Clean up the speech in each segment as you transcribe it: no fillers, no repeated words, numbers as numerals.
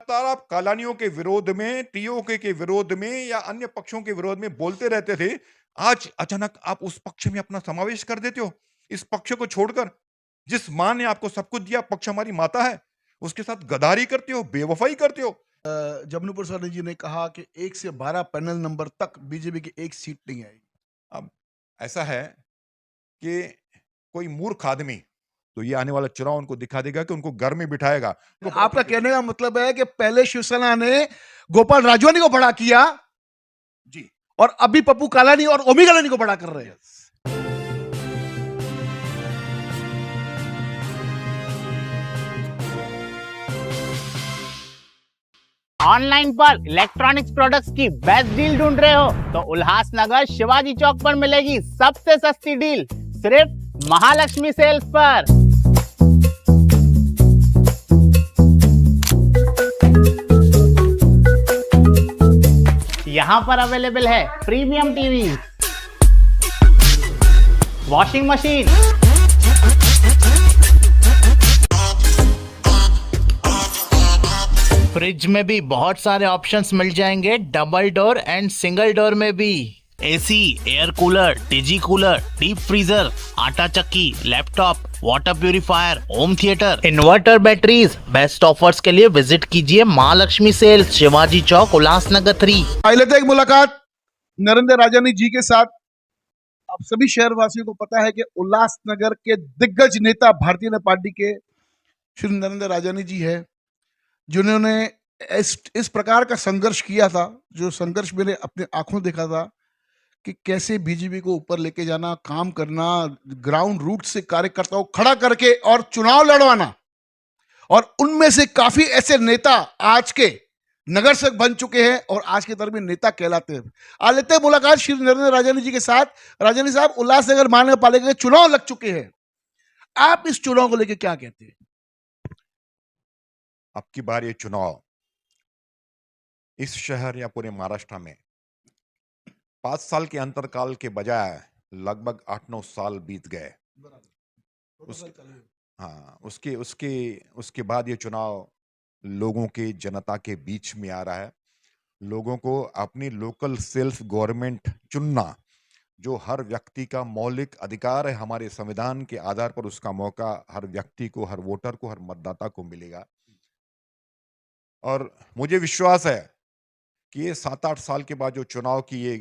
लगातार आप कालानियों के विरोध में, टीओके के विरोध में या अन्य पक्षों के विरोध में बोलते रहते थे। आज अचानक आप उस पक्ष में अपना समावेश कर देते हो। इस पक्ष को छोड़कर जिस माँ ने आपको सब कुछ दिया, पक्ष हमारी माता है, उसके साथ गद्दारी करते हो, बेवफाई करते हो। जमनू प्रसाद जी ने कहा कि 1 से 12 पैनल नंबर तक बीजेपी की एक सीट नहीं आएगी। अब ऐसा है कि कोई मूर्ख आदमी तो ये आने वाला चुनाव उनको दिखा देगा कि उनको घर में बिठाएगा। आपका कहने का मतलब है कि पहले शिवसेना ने गोपाल राजवानी को बड़ा किया जी, और अभी पप्पू कालानी और ओमी कालानी को बड़ा कर रहे हैं। ऑनलाइन पर इलेक्ट्रॉनिक्स प्रोडक्ट्स की बेस्ट डील ढूंढ रहे हो तो उल्लासनगर शिवाजी चौक पर मिलेगी सबसे सस्ती डील, सिर्फ महालक्ष्मी सेल्स पर। यहाँ पर अवेलेबल है premium TV, washing machine, fridge में भी बहुत सारे ऑप्शंस मिल जाएंगे, double door and single door में भी। एसी, एयर कूलर, डिजी कूलर, डीप फ्रीजर, आटा चक्की, laptop, water purifier, home theatre, inverter, batteries. Best offers के लिए विजिट कीजिए महालक्ष्मी सेल्स, शिवाजी चौक, उल्लासनगर 3। आइए लेते हैं एक मुलाकात नरेंद्र राजानी जी के साथ। आप सभी शहरवासियों को पता है कि उल्लासनगर के दिग्गज नेता भारतीय जनता पार्टी के श्री नरेंद्र राजानी जी है, जिन्होंने इस प्रकार का संघर्ष किया था, जो संघर्ष मैंने अपने आंखों देखा था कि कैसे बीजेपी को ऊपर लेके जाना, काम करना, ग्राउंड रूट से कार्यकर्ताओं को खड़ा करके और चुनाव लड़वाना। और उनमें से काफी ऐसे नेता आज के नगर सेवक बन चुके हैं और आज के दौर में नेता कहलाते हैं। आज लेते हैं मुलाकात श्री नरेंद्र राजानी जी के साथ। राजानी साहब, उल्लासनगर महानगर पालिका के चुनाव लग चुके हैं, आप इस चुनाव को लेकर क्या कहते हैं? अब की बार ये चुनाव इस शहर या पूरे महाराष्ट्र में 5 साल के अंतरकाल के बजाय लगभग 8-9 साल बीत गए। हाँ, उसके उसके उसके बाद ये चुनाव लोगों के, जनता के बीच में आ रहा है। लोगों को अपनी लोकल सेल्फ गवर्नमेंट चुनना, जो हर व्यक्ति का मौलिक अधिकार है, हमारे संविधान के आधार पर उसका मौका हर व्यक्ति को, हर वोटर को, हर मतदाता को मिलेगा। और मुझे विश्वास है कि ये 7-8 साल के बाद जो चुनाव की ये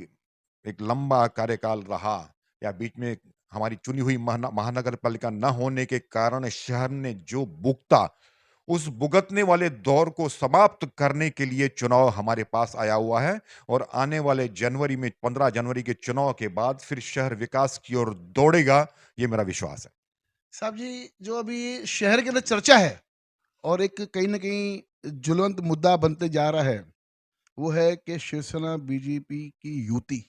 एक लंबा कार्यकाल रहा, या बीच में हमारी चुनी हुई महानगर पालिका न होने के कारण शहर ने जो भुगता, उस भुगतने वाले दौर को समाप्त करने के लिए चुनाव हमारे पास आया हुआ है। और आने वाले जनवरी में, 15 जनवरी के चुनाव के बाद फिर शहर विकास की ओर दौड़ेगा, ये मेरा विश्वास है। साहब जी, जो अभी शहर के अंदर चर्चा है और एक कहीं ना कहीं ज्वलंत मुद्दा बनते जा रहा है, वो है कि शिवसेना बीजेपी की युति।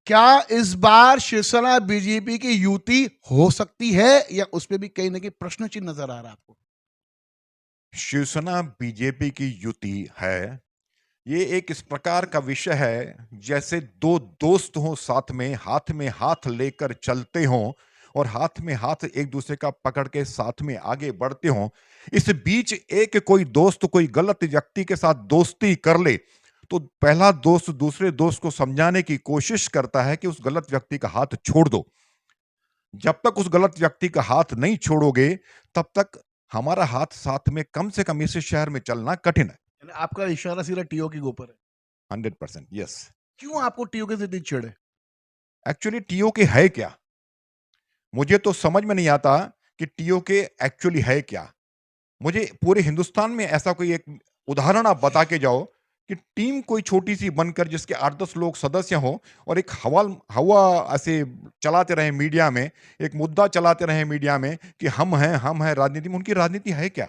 क्या इस बार शिवसेना बीजेपी की युति हो सकती है या उसमें भी कहीं ना कहीं प्रश्न चिन्ह नजर आ रहा है आपको? शिवसेना बीजेपी की युति है, ये एक इस प्रकार का विषय है जैसे दो दोस्त हों, साथ में हाथ लेकर चलते हों और हाथ में हाथ एक दूसरे का पकड़ के साथ में आगे बढ़ते हों। इस बीच एक कोई दोस्त कोई गलत व्यक्ति के साथ दोस्ती कर ले तो पहला दोस्त दूसरे दोस्त को समझाने की कोशिश करता है कि उस गलत व्यक्ति का हाथ छोड़ दो। जब तक उस गलत व्यक्ति का हाथ नहीं छोड़ोगे, तब तक हमारा हाथ साथ में कम से कम इस शहर में चलना कठिन है। यानी आपका इशारा सीधा टीओ के ऊपर है? 100% यस। क्यों आपको टीओ के से इतनी चिढ़ है? एक्चुअली टीओके है क्या? मुझे तो समझ में नहीं आता कि टीओके एक्चुअली है क्या। मुझे पूरे हिंदुस्तान में ऐसा कोई एक उदाहरण आप बता के जाओ कि टीम कोई छोटी सी बनकर जिसके 8-10 लोग सदस्य हों और एक हवा ऐसे चलाते रहे मीडिया में, एक मुद्दा चलाते रहे मीडिया में कि हम हैं राजनीति में। उनकी राजनीति है क्या?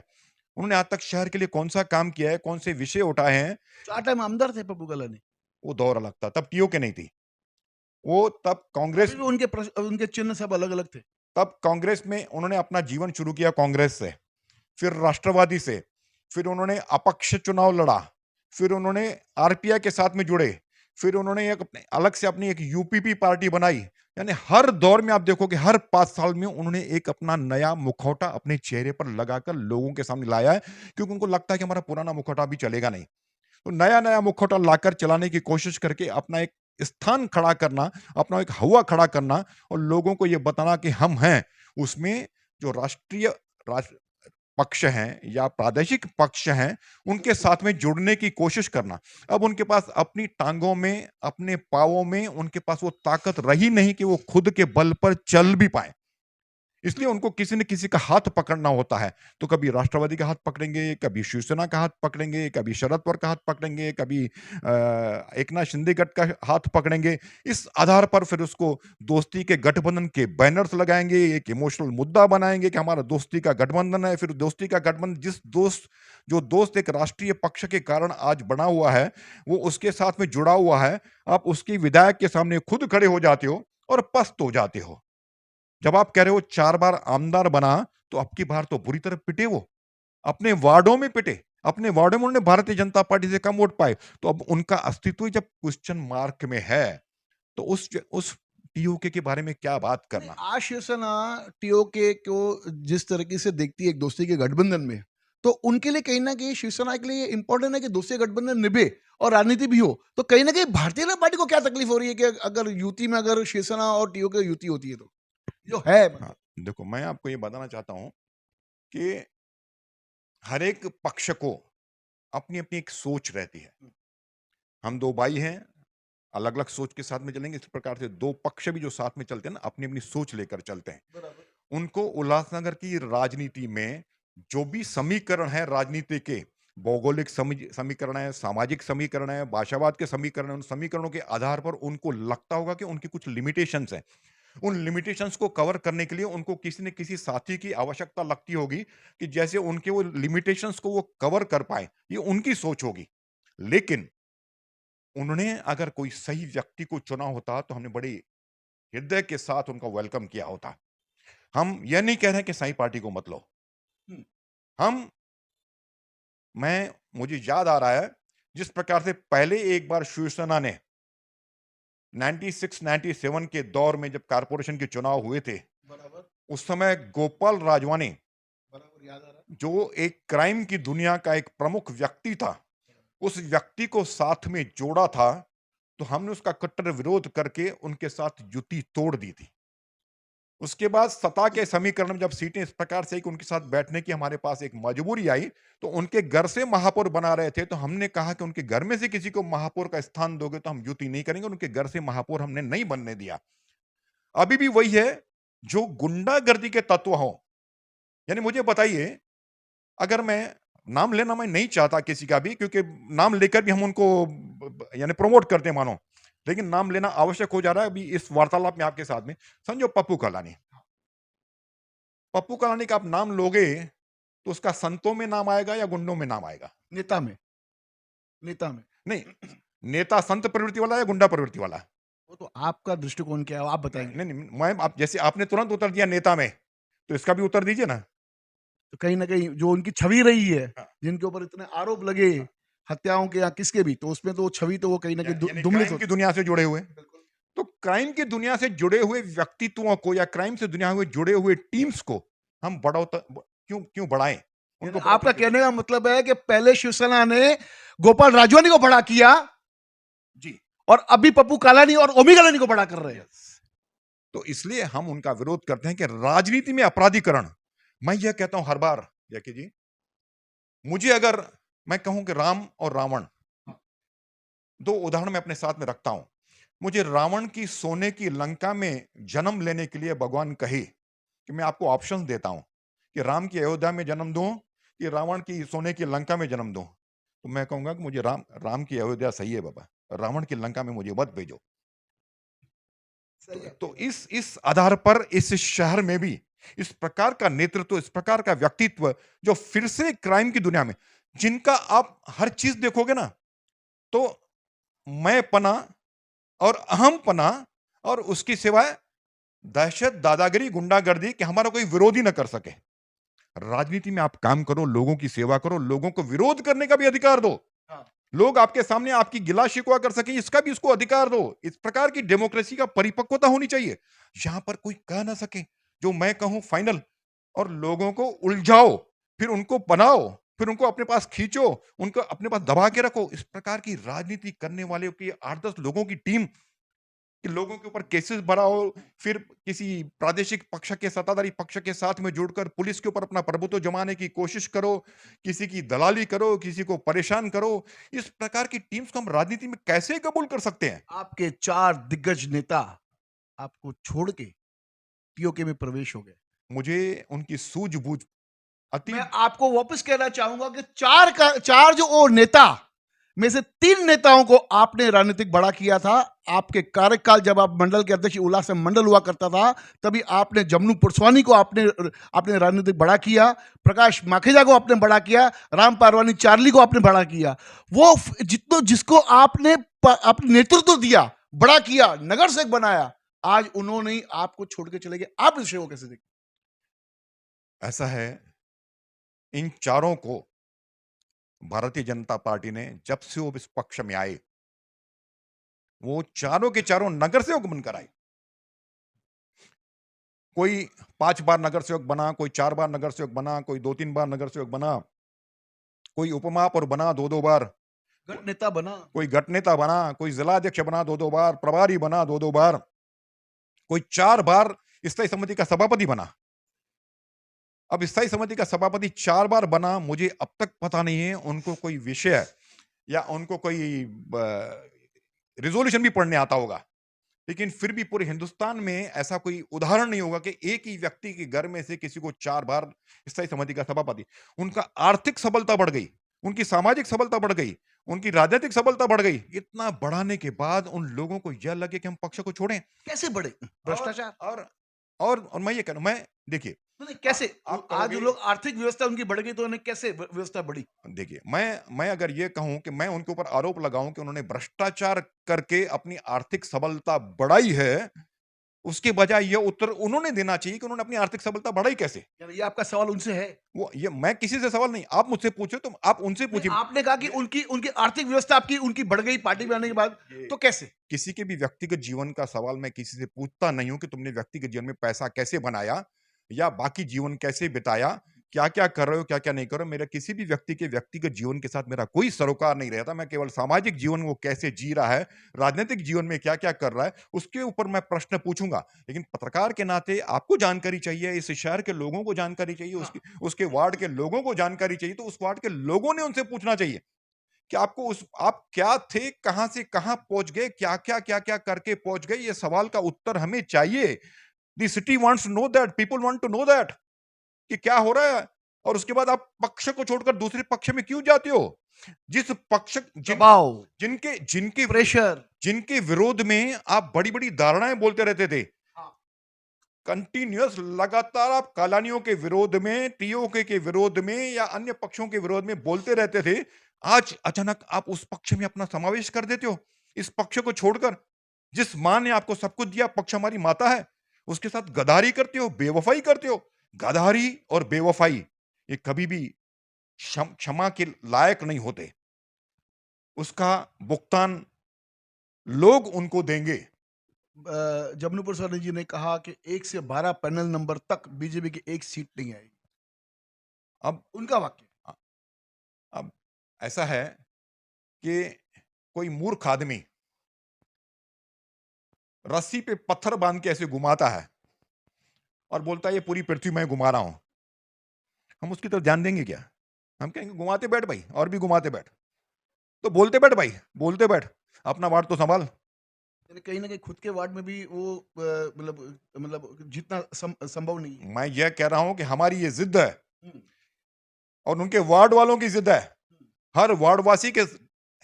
उन्होंने आज तक शहर के लिए कौन सा काम किया है, कौन से विषय उठाए हैं? 4 टाइम आमदार थे पप्पू कालानी। वो दौर अलग था, तब टीओके नहीं थी। वो तब कांग्रेस, अभी भी उनके चिन्ह सब अलग अलग थे। तब कांग्रेस में उन्होंने अपना जीवन शुरू किया, कांग्रेस से, फिर राष्ट्रवादी से, फिर उन्होंने अपक्ष चुनाव लड़ा, फिर उन्होंने आरपीआई के साथ में जुड़े, फिर उन्होंने एक अलग से अपनी एक यूपीपी पार्टी बनाई, यानी हर दौर में आप देखोगे हर 5 साल में उन्होंने एक अपना नया मुखौटा अपने चेहरे पर लगाकर लोगों के सामने लाया है, क्योंकि उनको लगता है कि हमारा पुराना मुखौटा अभी चलेगा नहीं। तो नया-नया मुखौटा लाकर चलाने की कोशिश करके अपना एक स्थान खड़ा करना, अपना एक हवा खड़ा करना और लोगों को ये बताना कि हम हैं। उसमें जो राष्ट्रीय राष्ट्र पक्ष हैं या प्रादेशिक पक्ष हैं, उनके साथ में जुड़ने की कोशिश करना। अब उनके पास अपनी टाँगों में, अपने पाँवों में उनके पास वो ताकत रही नहीं कि वो खुद के बल पर चल भी पाएँ। इसलिए उनको किसी न किसी का हाथ पकड़ना होता है। तो कभी राष्ट्रवादी का हाथ पकड़ेंगे, कभी शिवसेना का हाथ पकड़ेंगे, कभी शरद पवार का हाथ पकड़ेंगे, कभी एकनाथ शिंदे गट का हाथ पकड़ेंगे। इस आधार पर फिर उसको दोस्ती के गठबंधन के बैनर्स लगाएँगे, एक इमोशनल मुद्दा बनाएँगे कि हमारा दोस्ती का गठबंधन है। फिर दोस्ती का गठबंधन जो दोस्त एक राष्ट्रीय पक्ष के कारण आज बना हुआ है, वो उसके साथ में जुड़ा हुआ है। आप उसकी विधायक के सामने खुद खड़े हो जाते हो और पस्त हो जाते हो। जब आप कह रहे हो 4 बार आमदार बना, तो अब की बार तो बुरी तरह पिटे वो। अपने वार्डों में पिटे। अपने वार्डों में उन्होंने भारतीय जनता पार्टी से कम वोट पाए। तो अब उनका अस्तित्व ही जब क्वेश्चन मार्क में है, तो उस टीओके के बारे में क्या बात करना? आज शिवसेना टीओके को जिस तरीके से देखती है एक दोस्ती के गठबंधन में, तो उनके लिए कहीं ना कहीं शिवसेना के लिए इंपॉर्टेंट है कि दोस्ती गठबंधन निभे और राजनीति भी हो। तो कहीं ना कहीं भारतीय जनता पार्टी को क्या तकलीफ हो रही है कि अगर युति में अगर शिवसेना और टीओके युति होती है तो जो है हाँ, देखो मैं आपको ये बताना चाहता हूँ कि हर एक पक्ष को अपनी-अपनी एक सोच रहती है। हम 2 भाई हैं, अलग-अलग सोच के साथ में चलेंगे। इस प्रकार से 2 पक्ष भी जो साथ में चलते हैं ना, अपनी-अपनी सोच लेकर चलते हैं। उनको उल्लासनगर की राजनीति में जो भी समीकरण है राजनीति के, भौगोलिक समीकरण है, सामाजिक समीकरण है, भाषावाद के समीकरण है, उन समीकरणों के आधार पर उनको लगता होगा कि उनकी कुछ लिमिटेशंस हैं। उन लिमिटेशंस को कवर करने के लिए उनको किसी न किसी साथी की आवश्यकता लगती होगी कि जैसे उनके वो लिमिटेशंस को वो कवर कर पाएँ, ये उनकी सोच होगी। लेकिन उन्होंने अगर कोई सही व्यक्ति को चुना होता, तो हमने बड़े हृदय के साथ उनका वेलकम किया होता। हम ये नहीं कह रहे हैं कि साई पार्टी को मत लो। हम्म। हम मुझे याद आ रहा है, जिस प्रकार से पहले एक बार शिवसेना ने 96-97 के दौर में जब कारपोरेशन के चुनाव हुए थे, बराबर उस समय गोपाल राजवानी, बराबर याद आ रहा है। जो एक क्राइम की दुनिया का एक प्रमुख व्यक्ति था, उस व्यक्ति को साथ में जोड़ा था, तो हमने उसका कट्टर विरोध करके उनके साथ युति तोड़ दी थी। उसके बाद सत्ता के समीकरण में जब सीटें इस प्रकार से कि उनके साथ बैठने की हमारे पास एक मजबूरी आई, तो उनके घर से महापौर बना रहे थे, तो हमने कहा कि उनके घर में से किसी को महापौर का स्थान दोगे तो हम युति नहीं करेंगे, उनके घर से महापौर हमने नहीं बनने दिया। अभी भी वही है, जो गुंडागर्दी के तत्व हों। यानी मुझे बताइए, अगर मैं नाम लेना मैं नहीं चाहता किसी का भी, क्योंकि नाम लेकर भी हम उनको यानी प्रमोट करते हैं मानो, लेकिन नाम लेना आवश्यक हो जा रहा है अभी इस वार्तालाप में आपके साथ में। समझो पप्पू कलानी, पप्पू कलानी का आप नाम लोगे तो उसका संतों में नाम आएगा या गुंडों में नाम आएगा? नेता में नेता में नहीं, नेता संत प्रवृत्ति वाला या गुंडा प्रवृत्ति वाला? वो तो आपका दृष्टिकोण क्या है आप बताएंगे। नहीं नहीं, मैं आप जैसे आपने तुरंत उत्तर दिया नेता में, तो इसका भी उत्तर दीजिए ना। तो कहीं ना कहीं जो उनकी छवि रही है, हाँ। जिनके ऊपर इतने आरोप लगे हत्याओं के या किसके भी, तो उसमें तो वो छवि तो वो कहीं ना कहीं यानी धुमलित क्राइम की होती दुनिया से जुड़े हुए, है। तो क्राइम की दुनिया से जुड़े हुए व्यक्तित्वों को या क्राइम से दुनिया हुए जुड़े हुए टीम्स को हम क्यों क्यों बढ़ाएं? उनको आपका बढ़ोतरी क्यों कहने का मतलब है कि पहले शिवसेना ने गोपाल राजवानी को बड़ा किया दें? जी, और अभी पप्पू कालानी और ओमी कालानी को बड़ा कर रहे हैं। तो इसलिए हम उनका विरोध करते हैं कि राजनीति में अपराधीकरण। मैं यह कहता हूं हर बार, जैकी जी, मुझे अगर मैं कहूं कि राम और रावण, 2 उदाहरण मैं अपने साथ में रखता हूं। मुझे रावण की सोने की लंका में जन्म लेने के लिए भगवान कहे कि मैं आपको ऑप्शंस देता हूं कि राम की अयोध्या में जन्म दूं कि रावण की सोने की लंका में जन्म दूं, तो मैं कहूंगा कि मुझे राम की अयोध्या सही है बाबा, रावण की लंका में मुझे मत भेजो। तो इस आधार पर इस शहर में भी इस प्रकार का नेतृत्व, इस प्रकार का व्यक्तित्व, जो फिर से क्राइम की दुनिया में, जिनका आप हर चीज देखोगे ना, तो मैं पना और अहम पना और उसकी सिवाय दहशत, दादागिरी, गुंडागर्दी कि हमारा कोई विरोधी ना कर सके। राजनीति में आप काम करो, लोगों की सेवा करो, लोगों को विरोध करने का भी अधिकार दो। हाँ। लोग आपके सामने आपकी गिला शिकवा कर सकें, इसका भी उसको अधिकार दो। इस प्रकार की डेमोक्रेसी का परिपक्वता होनी चाहिए, यहां पर कोई कह ना सके जो मैं कहूं फाइनल। और लोगों को उलझाओ, फिर उनको बनाओ, फिर उनको अपने पास खींचो, उनको अपने पास दबा के रखो। इस प्रकार की राजनीति करने वाले की 8-10 लोगों की टीम कि लोगों के ऊपर केसेस भराओ, फिर किसी प्रादेशिक पक्ष के सत्ताधारी पक्ष के साथ में जुड़कर पुलिस के ऊपर अपना प्रभुत्व जमाने की कोशिश करो, किसी की दलाली करो, किसी को परेशान करो। इस प्रकार की टीम्स को हम राजनीति में कैसे कबूल कर सकते हैं? आपके 4 दिग्गज नेता आपको छोड़ के पीओके में प्रवेश हो गए। मुझे उनकी सूझबूझ अति मैं आपको वापस कहना चाहूंगा कि 4 जो वो नेता में से 3 नेताओं को आपने राजनीतिक बड़ा किया था। आपके कार्यकाल जब आप मंडल के अध्यक्ष उल्लास में मंडल हुआ करता था, तभी आपने जमनू पुरस्वानी को आपने राजनीतिक बड़ा किया, प्रकाश माखेजा को आपने बड़ा किया, राम पारवानी चार्ली को आपने बड़ा किया। वो जिसको आपने अपने नेतृत्व दिया, बड़ा किया, नगर सेवक बनाया, आज उन्होंने ही आपको छोड़ के चले गए। आप इस विषय को कैसे देखते? ऐसा है, इन चारों को भारतीय जनता पार्टी ने जब से वो इस पक्ष में आए, वो चारों के चारों नगर सेवक बनकर आए। कोई 5 बार नगर सेवक बना, कोई 4 बार नगर सेवक बना, कोई 2-3 बार नगर सेवक बना, कोई उपमाप और बना 2-2 बार, गट नेता बना, कोई गट नेता बना, कोई जिलाध्यक्ष बना 2-2 बार, प्रभारी बना 2-2 बार, कोई 4 बार स्थायी समिति का सभापति बना। अब स्थायी समिति का सभापति 4 बार बना, मुझे अब तक पता नहीं है उनको कोई विषय या उनको कोई रिजोल्यूशन भी पढ़ने आता होगा। लेकिन फिर भी पूरे हिंदुस्तान में ऐसा कोई उदाहरण नहीं होगा कि एक ही व्यक्ति के घर में से किसी को 4 बार स्थायी समिति का सभापति। उनका आर्थिक सबलता बढ़ गई, उनकी सामाजिक सबलता बढ़ गई, उनकी राजनीतिक सबलता बढ़ गई। इतना बढ़ाने के बाद उन लोगों को यह लगे कि हम पक्ष को छोड़ें। कैसे बढ़े? भ्रष्टाचार। और मैं ये कह रहा हूं, मैं देखिए, नहीं, कैसे? आप आज जो कहोगे, लोग आर्थिक व्यवस्था उनकी बढ़ गई, तो उन्हें कैसे व्यवस्था बढ़ी? देखिए, मैं अगर ये कहूं कि मैं उनके ऊपर आरोप लगाऊं कि उन्होंने भ्रष्टाचार करके अपनी आर्थिक सबलता बढ़ाई है, उसके बजाय ये उत्तर उन्होंने देना चाहिए कि उन्होंने अपनी आर्थिक सबलता बढ़ाई कैसे। यानी ये आपका सवाल उनसे है? वो ये मैं किसी से सवाल नहीं, आप मुझसे पूछे तो आप उनसे नहीं, पूछिए। आपने कहा कि उनकी उनकी आर्थिक व्यवस्था आपकी उनकी बढ़ गई पार्टी में आने के बाद, तो कैसे? किसी के भी व्यक्तिगत जीवन का सवाल मैं किसी से पूछता नहीं हूं कि तुमने व्यक्तिगत जीवन में पैसा कैसे बनाया या बाकी जीवन कैसे बिताया, क्या क्या कर रहे हो, क्या क्या नहीं कर रहे हो। मेरा किसी भी व्यक्ति के व्यक्तिगत जीवन के साथ मेरा कोई सरोकार नहीं रहता। मैं केवल सामाजिक जीवन वो कैसे जी रहा है, राजनीतिक जीवन में क्या क्या कर रहा है, उसके ऊपर मैं प्रश्न पूछूंगा। लेकिन पत्रकार के नाते आपको जानकारी चाहिए, इस शहर के लोगों को जानकारी चाहिए, उसके वार्ड के लोगों को जानकारी चाहिए, तो उस वार्ड के लोगों ने उनसे पूछना चाहिए कि आपको उस आप क्या थे, कहां से कहां पहुंच गए, क्या क्या करके पहुंच गए। ये सवाल का उत्तर हमें चाहिए। The city wants to know that, people want to know that कि क्या हो रहा है। और उसके बाद आप पक्ष को छोड़कर दूसरे पक्ष में क्यों जाते हो? जिस पक्ष दबाव, जिनके जिनके प्रेशर, जिनके विरोध में आप बड़ी बड़ी धारणाएं बोलते रहते थे, हाँ, कंटिन्यूअस लगातार आप कालानियों के विरोध में, टीओके के विरोध में या अन्य पक्षों के विरोध में बोलते रहते थे। आज अचानक आप उस पक्ष में अपना समावेश कर देते हो, इस पक्ष को छोड़कर। जिस मां ने आपको सब कुछ दिया, पक्ष हमारी माता है, उसके साथ गद्दारी करते हो, बेवफाई करते हो। गद्दारी और बेवफाई ये कभी भी क्षमा के लायक नहीं होते। उसका भुगतान लोग उनको देंगे। जमनू प्रसाद जी ने कहा कि 1 से 12 पैनल नंबर तक बीजेपी की एक सीट नहीं आएगी। अब उनका वाक्य। अब ऐसा है कि कोई मूर्ख आदमी रस्सी पे पत्थर बांध के ऐसे घुमाता है और बोलता है ये पूरी पृथ्वी में घुमा रहा हूं। हम उसकी तरफ ध्यान देंगे क्या? हम कहेंगे घुमाते बैठ भाई, और भी घुमाते बैठ। तो बोलते बैठ भाई, बोलते बैठ, अपना वार्ड तो संभाल। यानी कहीं ना कहीं खुद के वार्ड में भी वो मतलब जितना संभव नहीं है। मैं ये कह रहा हूं कि हमारी ये जिद है हम्म, और उनके वार्ड वालों की जिद है। हर वार्डवासी के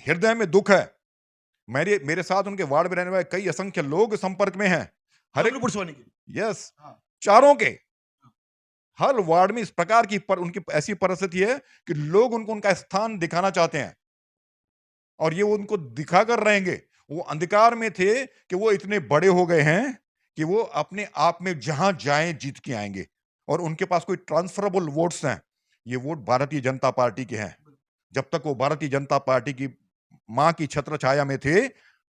हृदय में दुख है। मेरे साथ उनके वार्ड में रहने वाले कई असंख्य लोग संपर्क में हैं। हर जमनू पुरस्वानी की। यस, हाँ, चारों के हर वार्ड में इस प्रकार की उनकी ऐसी परिस्थिति है कि लोग उनको उनका स्थान दिखाना चाहते हैं और ये वो उनको दिखाकर रहेंगे। वो अंधकार में थे कि वो इतने बड़े हो गए हैं कि वो अपने आप में जहां जाएं जीत के आएंगे और उनके पास कोई ट्रांसफरेबल वोट्स हैं। ये वोट भारतीय जनता पार्टी के हैं। जब तक वो भारतीय जनता पार्टी की मां की छत्र छाया में थे,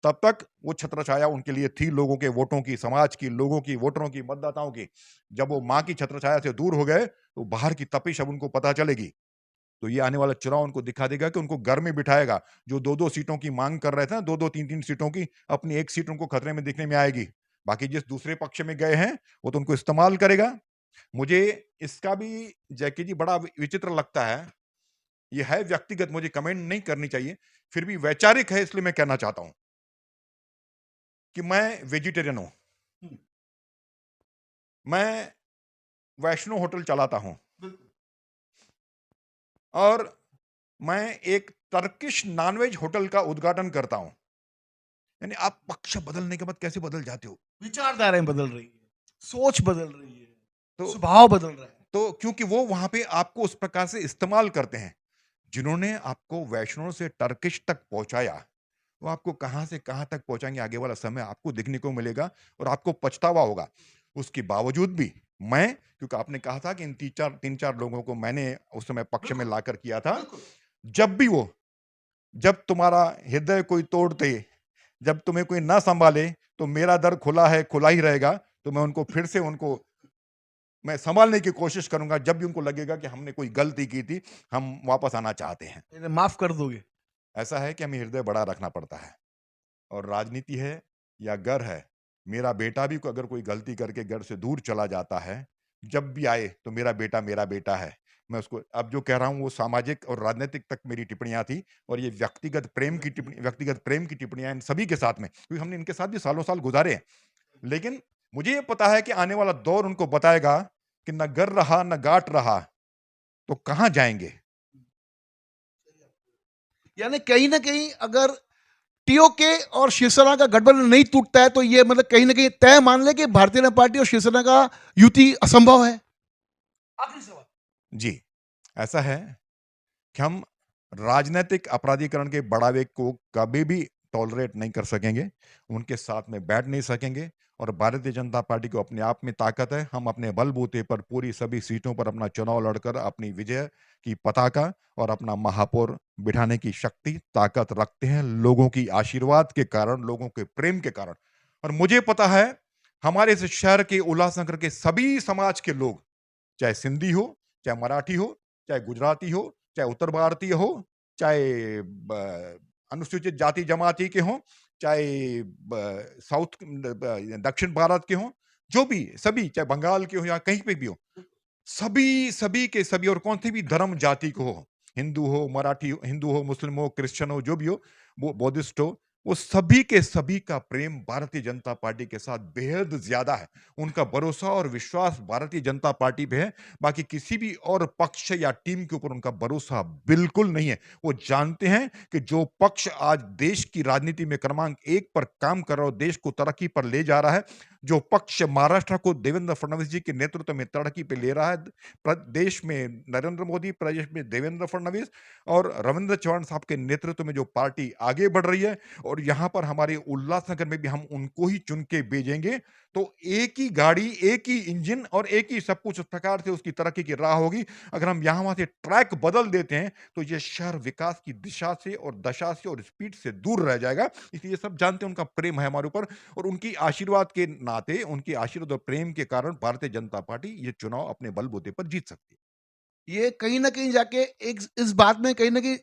तब तक वो छत्र छाया उनके लिए थी, लोगों के वोटों की, समाज की, लोगों की, वोटरों की, मतदाताओं की। जब वो मां की छत्र छाया से दूर हो गए, तो बाहर की तपिश अब उनको पता चलेगी। तो ये आने वाला चुनाव उनको दिखा देगा कि उनको घर में बिठाएगा। जो 2-2 सीटों की मांग कर रहे थे ना, 2-2, 3-3 सीटों की, अपनी 1 सीट उनको खतरे में दिखने में आएगी। बाकी जिस दूसरे पक्ष में गए हैं, वो तो उनको इस्तेमाल करेगा। मुझे इसका भी जैकी जी बड़ा विचित्र लगता है। ये है व्यक्तिगत, मुझे कमेंट नहीं करनी चाहिए, फिर भी वैचारिक है, इसलिए मैं कहना चाहता हूं कि मैं वेजिटेरियन हूं। हम्म, मैं वैष्णो होटल चलाता हूं बिल्कुल। और मैं एक टर्किश नॉनवेज होटल का उद्घाटन करता हूं। यानी आप पक्ष बदलने के बाद कैसे बदल जाते हो? विचारधाराएं बदल रही है, सोच बदल रही है, तो स्वभाव बदल रहा है। तो क्योंकि वो वहां पे आपको उस प्रकार से इस्तेमाल करते हैं। जिन्होंने आपको वैष्णो से टर्किश तक पहुंचाया, वो आपको कहां से कहां तक पहुंचाएंगे, आगे वाला समय आपको देखने को मिलेगा और आपको पछतावा होगा। उसके बावजूद भी मैं, क्योंकि आपने कहा था कि इन 3-4 लोगों को मैंने उस समय पक्ष में लाकर किया था। बिल्कुल। जब भी वो, जब तुम्हारा हृदय कोई तोड़ते, जब तुम्हें कोई ना संभाले, तो मेरा दर खुला है, खुला ही रहेगा। तो मैं उनको फिर से उनको मैं संभालने की कोशिश करूंगा। जब भी उनको लगेगा कि हमने कोई गलती की थी, हम वापस आना चाहते हैं। इन्हें माफ कर दोगे? ऐसा है कि हमें हृदय बड़ा रखना पड़ता है, और राजनीति है या घर है। मेरा बेटा भी अगर कोई गलती करके घर से दूर चला जाता है, जब भी आए तो मेरा बेटा है। मैं उसको अब जो कह रहा हूं वो सामाजिक और राजनीतिक तक मेरी टिप्पणियां थी, और ये व्यक्तिगत प्रेम की टिप्पणियां इन सभी के साथ में, क्योंकि हमने इनके साथ भी सालों साल गुजारे हैं। लेकिन मुझे ये पता है कि आने वाला दौर उनको बताएगा कि न घर रहा न गाट रहा, तो कहां जाएंगे। यानी कहीं ना कहीं अगर टीओके और शिवसेना का गठबंधन नहीं टूटता है, तो ये मतलब कहीं ना कहीं तय मान ले कि भारतीय जनता पार्टी और शिवसेना का युति असंभव है। आखिरी सवाल। जी, ऐसा है कि हम राजनीतिक अपराधीकरण के बढ़ावे को कभी भी टॉलरेट नहीं कर सकेंगे, उनके साथ में बैठ नहीं सकेंगे। और भारतीय जनता पार्टी को अपने आप में ताकत है। हम अपने बलबूते पर पूरी सभी सीटों पर अपना चुनाव लड़कर अपनी विजय की पताका और अपना महापौर बिठाने की शक्ति, ताकत रखते हैं, लोगों की आशीर्वाद के कारण, लोगों के प्रेम के कारण। और मुझे पता है, हमारे इस शहर के उल्लासनगर के सभी समाज के लोग, चाहे सिंधी हो, चाहे मराठी हो, चाहे गुजराती हो, चाहे उत्तर भारतीय हो, चाहे अनुसूचित जाति जमाती के हों, चाहे दक्षिण भारत के हों, जो भी सभी, चाहे बंगाल के हो या कहीं पे भी हो, सभी सभी के सभी, और कौन सी भी धर्म जाति को हो, हिंदू हो, मराठी हो, हिंदू हो, मुस्लिम हो, क्रिश्चियन हो, जो भी हो, वो बौद्धिस्ट हो, वो सभी के सभी का प्रेम भारतीय जनता पार्टी के साथ बेहद ज्यादा है। उनका भरोसा और विश्वास भारतीय जनता पार्टी पे है। बाकी किसी भी और पक्ष या टीम के ऊपर उनका भरोसा बिल्कुल नहीं है। वो जानते हैं कि जो पक्ष आज देश की राजनीति में क्रमांक 1 पर काम कर रहा हो, देश को तरक्की पर ले जा रहा है, जो पक्ष महाराष्ट्र को देवेंद्र फडणवीस जी के नेतृत्व में तरक्की पे ले रहा है, प्रदेश में नरेंद्र मोदी, प्रदेश में देवेंद्र फडणवीस और रविंद्र चौहान साहब के नेतृत्व में जो पार्टी आगे बढ़ रही है, और यहाँ पर हमारे उल्लासनगर में भी हम उनको ही चुन के भेजेंगे, तो एक ही गाड़ी, एक ही इंजन और एक ही सब कुछ, उस प्रकार से उसकी तरक्की की राह होगी। अगर हम यहाँ वहां से ट्रैक बदल देते हैं, तो ये शहर विकास की दिशा से और दशा से और स्पीड से दूर रह जाएगा। इसलिए सब जानते हैं उनका प्रेम है हमारे ऊपर, और उनकी आशीर्वाद के नाते, उनके आशीर्वाद और प्रेम के कारण भारतीय जनता पार्टी ये चुनाव अपने बलबूते पर जीत सकती है। ये कहीं ना कहीं जाके एक इस बात में कहीं ना कहीं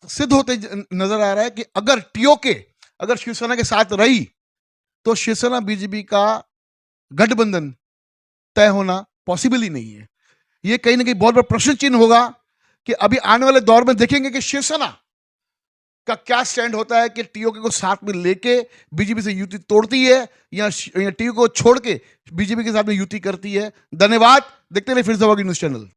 सिद्ध होते नजर आ रहा है कि अगर टीओके अगर शिवसेना के साथ रही, तो शिवसेना बीजेपी का गठबंधन तय होना पॉसिबल ही नहीं है। ये कहीं ना कहीं बहुत बड़ा प्रश्न चिन्ह होगा कि अभी आने वाले दौर में देखेंगे कि शिवसेना का क्या स्टैंड होता है, कि टीओके को साथ में लेके बीजेपी से युति तोड़ती है या टीओके को छोड़ के बीजेपी के साथ में युति करती है। धन्यवाद। देखते रहिए फिर से न्यूज़ चैनल।